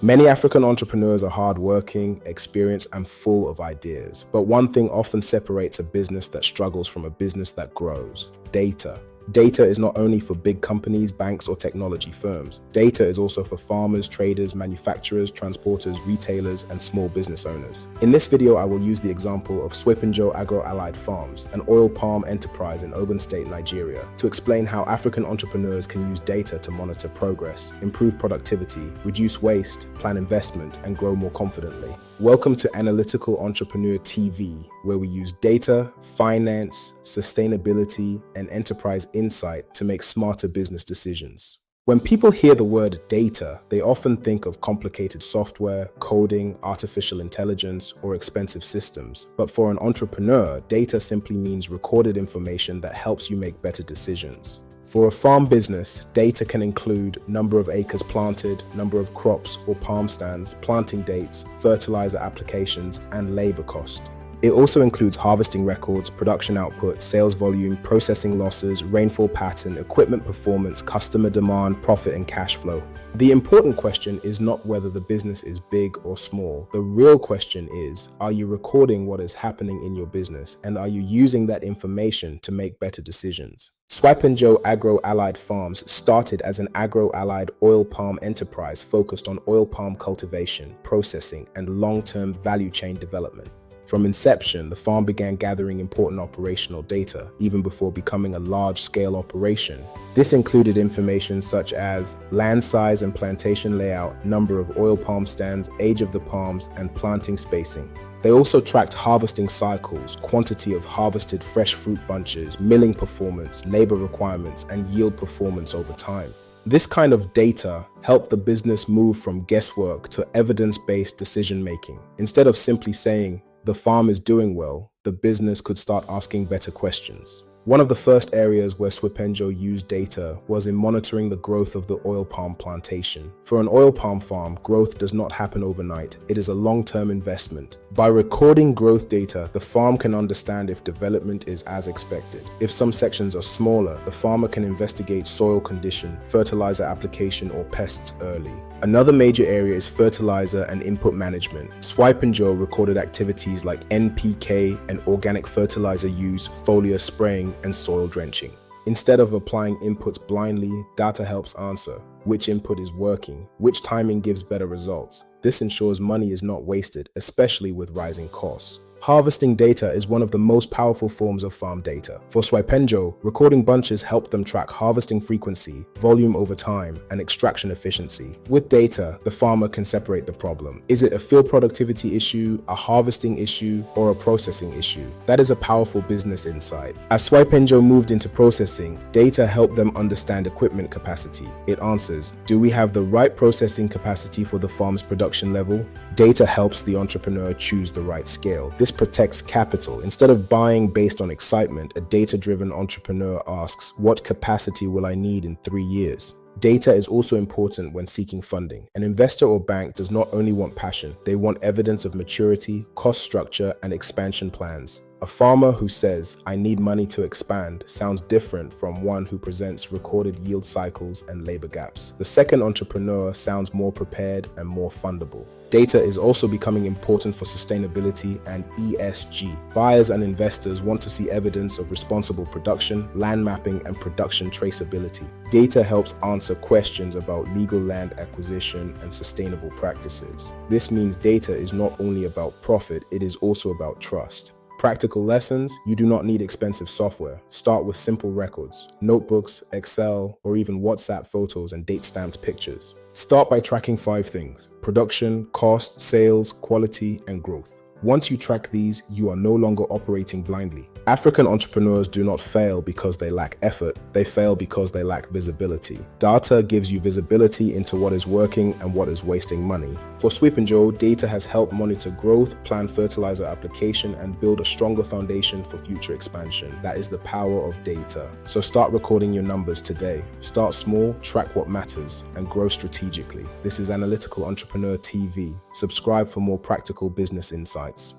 Many African entrepreneurs are hardworking, experienced, and full of ideas. But one thing often separates a business that struggles from a business that grows: data. Data is not only for big companies, banks, or technology firms. Data is also for farmers, traders, manufacturers, transporters, retailers, and small business owners. In this video, I will use the example of Swipenjo Agro Allied Farms, an oil palm enterprise in Ogun State, Nigeria, to explain how African entrepreneurs can use data to monitor progress, improve productivity, reduce waste, plan investment, and grow more confidently. Welcome to Analytical Entrepreneur TV, where we use data, finance, sustainability, and enterprise insight to make smarter business decisions. When people hear the word data, they often think of complicated software, coding, artificial intelligence, or expensive systems. But for an entrepreneur, data simply means recorded information that helps you make better decisions. For a farm business, data can include number of acres planted, number of crops or palm stands, planting dates, fertilizer applications, and labor cost. It also includes harvesting records, production output, sales volume, processing losses, rainfall pattern, equipment performance, customer demand, profit, and cash flow. The important question is not whether the business is big or small. The real question is, are you recording what is happening in your business, and are you using that information to make better decisions? Swipenjo Agro Allied Farms started as an agro-allied oil palm enterprise focused on oil palm cultivation, processing, and long-term value chain development. From inception, the farm began gathering important operational data, even before becoming a large-scale operation. This included information such as land size and plantation layout, number of oil palm stands, age of the palms, and planting spacing. They also tracked harvesting cycles, quantity of harvested fresh fruit bunches, milling performance, labor requirements, and yield performance over time. This kind of data helped the business move from guesswork to evidence-based decision-making. Instead of simply saying, "The farm is doing well," the business could start asking better questions. One of the first areas where Swipenjo used data was in monitoring the growth of the oil palm plantation. For an oil palm farm, growth does not happen overnight. It is a long-term investment. By recording growth data, the farm can understand if development is as expected. If some sections are smaller, the farmer can investigate soil condition, fertilizer application, or pests early. Another major area is fertilizer and input management. Swipenjo recorded activities like NPK and organic fertilizer use, foliar spraying, and soil drenching. Instead of applying inputs blindly, data helps answer which input is working, which timing gives better results. This ensures money is not wasted, especially with rising costs. Harvesting data is one of the most powerful forms of farm data. For Swipenjo, recording bunches helped them track harvesting frequency, volume over time, and extraction efficiency. With data, the farmer can separate the problem. Is it a field productivity issue, a harvesting issue, or a processing issue? That is a powerful business insight. As Swipenjo moved into processing, data helped them understand equipment capacity. It answers, do we have the right processing capacity for the farm's production level? Data helps the entrepreneur choose the right scale. This protects capital. Instead of buying based on excitement, a data-driven entrepreneur asks, what capacity will I need in 3 years? Data is also important when seeking funding. An investor or bank does not only want passion, they want evidence of maturity, cost structure, and expansion plans. A farmer who says, "I need money to expand," sounds different from one who presents recorded yield cycles and labor gaps. The second entrepreneur sounds more prepared and more fundable. Data is also becoming important for sustainability and ESG. Buyers and investors want to see evidence of responsible production, land mapping, and production traceability. Data helps answer questions about legal land acquisition and sustainable practices. This means data is not only about profit, it is also about trust. Practical lessons: you do not need expensive software. Start with simple records, notebooks, Excel, or even WhatsApp photos and date-stamped pictures. Start by tracking 5 things: production, cost, sales, quality, and growth. Once you track these, you are no longer operating blindly. African entrepreneurs do not fail because they lack effort, they fail because they lack visibility. Data gives you visibility into what is working and what is wasting money. For Swipenjo, data has helped monitor growth, plan fertilizer application, and build a stronger foundation for future expansion. That is the power of data. So start recording your numbers today. Start small, track what matters, and grow strategically. This is Analytical Entrepreneur TV. Subscribe for more practical business insights.